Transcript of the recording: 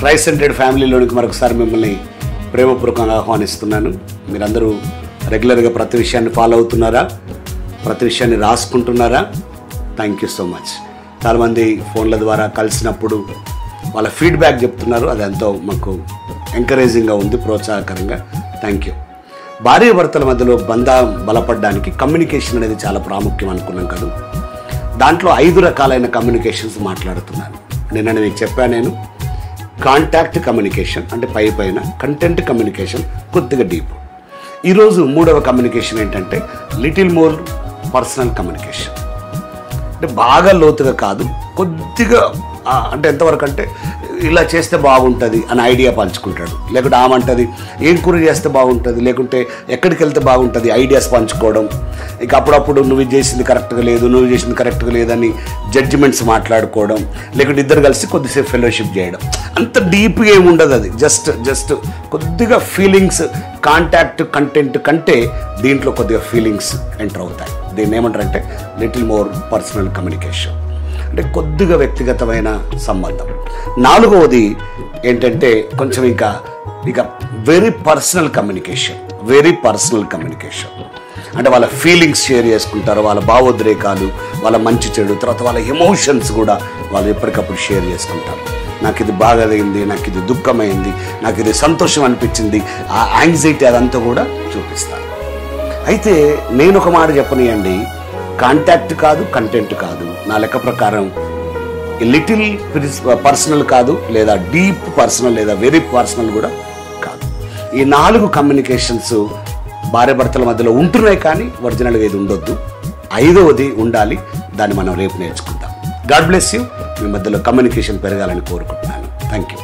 Christ centred ఫ్యామిలీలోనికి మరొకసారి మిమ్మల్ని ప్రేమపూర్వకంగా ఆహ్వానిస్తున్నాను. మీరందరూ రెగ్యులర్గా ప్రతి విషయాన్ని ఫాలో అవుతున్నారా? ప్రతి విషయాన్ని రాసుకుంటున్నారా? Thank you so much. చాలామంది ఫోన్ల ద్వారా కలిసినప్పుడు వాళ్ళ ఫీడ్బ్యాక్ చెప్తున్నారు. అది ఎంతో మాకు ఎంకరేజింగ్గా ఉంది, ప్రోత్సాహకరంగా. Thank you. భార్య భర్తల మధ్యలో బంధం బలపడడానికి కమ్యూనికేషన్ అనేది చాలా ప్రాముఖ్యం అనుకున్నాం కదా. దాంట్లో 5 రకాలైన కమ్యూనికేషన్స్ మాట్లాడుతున్నాను. నిన్న మీకు చెప్పాను నేను. కాంటాక్ట్ కమ్యూనికేషన్ అంటే పైన, కంటెంట్ కమ్యూనికేషన్ కొద్దిగా డీప్. ఈరోజు 3వ కమ్యూనికేషన్ ఏంటంటే లిటిల్ మోర్ పర్సనల్ కమ్యూనికేషన్. అంటే బాగా లోతుగా కాదు, కొద్దిగా అంటే ఎంతవరకు అంటే ఇలా చేస్తే బాగుంటుంది అని ఐడియా పంచుకుంటాడు. లేకుంటే ఆమంటది ఏం కూర చేస్తే బాగుంటుంది, లేకుంటే ఎక్కడికి వెళ్తే బాగుంటుంది, ఐడియాస్ పంచుకోవడం. ఇక అప్పుడప్పుడు నువ్వు చేసింది కరెక్ట్గా లేదు, నువ్వు చేసింది కరెక్ట్గా లేదని జడ్జిమెంట్స్ మాట్లాడుకోవడం, లేకుంటే ఇద్దరు కలిసి కొద్దిసేపు ఫెలోషిప్ చేయడం. అంత డీప్గా ఏమి ఉండదు. అది జస్ట్ కొద్దిగా ఫీలింగ్స్. కాంటాక్ట్ కంటెంట్ కంటే దీంట్లో కొద్దిగా ఫీలింగ్స్ ఎంటర్ అవుతాయి. దీన్ని ఏమంటారంటే లిటిల్ మోర్ పర్సనల్ కమ్యూనికేషన్, అంటే కొద్దిగా వ్యక్తిగతమైన సంబంధం. 4వది ఏంటంటే కొంచెం ఇక వెరీ పర్సనల్ కమ్యూనికేషన్. అంటే వాళ్ళ ఫీలింగ్స్ షేర్ చేసుకుంటారు, వాళ్ళ భావోద్రేకాలు, వాళ్ళ మంచి చెడు, తర్వాత వాళ్ళ ఎమోషన్స్ కూడా వాళ్ళు ఎప్పటికప్పుడు షేర్ చేసుకుంటారు. నాకు ఇది బాగైంది, నాకు ఇది దుఃఖమైంది, నాకు ఇది సంతోషం అనిపించింది, ఆ యాంగ్జైటీ అదంతా కూడా చూపిస్తారు. అయితే నేను ఒక మాట చెప్పనియండి, కాంటాక్ట్ కాదు, కంటెంట్ కాదు, నా లెక్క ప్రకారం లిటిల్ పర్సనల్ కాదు, లేదా డీప్ పర్సనల్, లేదా వెరీ పర్సనల్ కూడా కాదు. ఈ 4 కమ్యూనికేషన్స్ భార్యాభర్తల మధ్యలో ఉంటున్నాయి, కానీ ఒరిజినల్గా ఇది ఉండొద్దు. 5వది ఉండాలి. దాన్ని మనం రేపు నేర్చుకుందాం. God bless you. మీ మధ్యలో కమ్యూనికేషన్ పెరగాలని కోరుకుంటున్నాను. Thank you.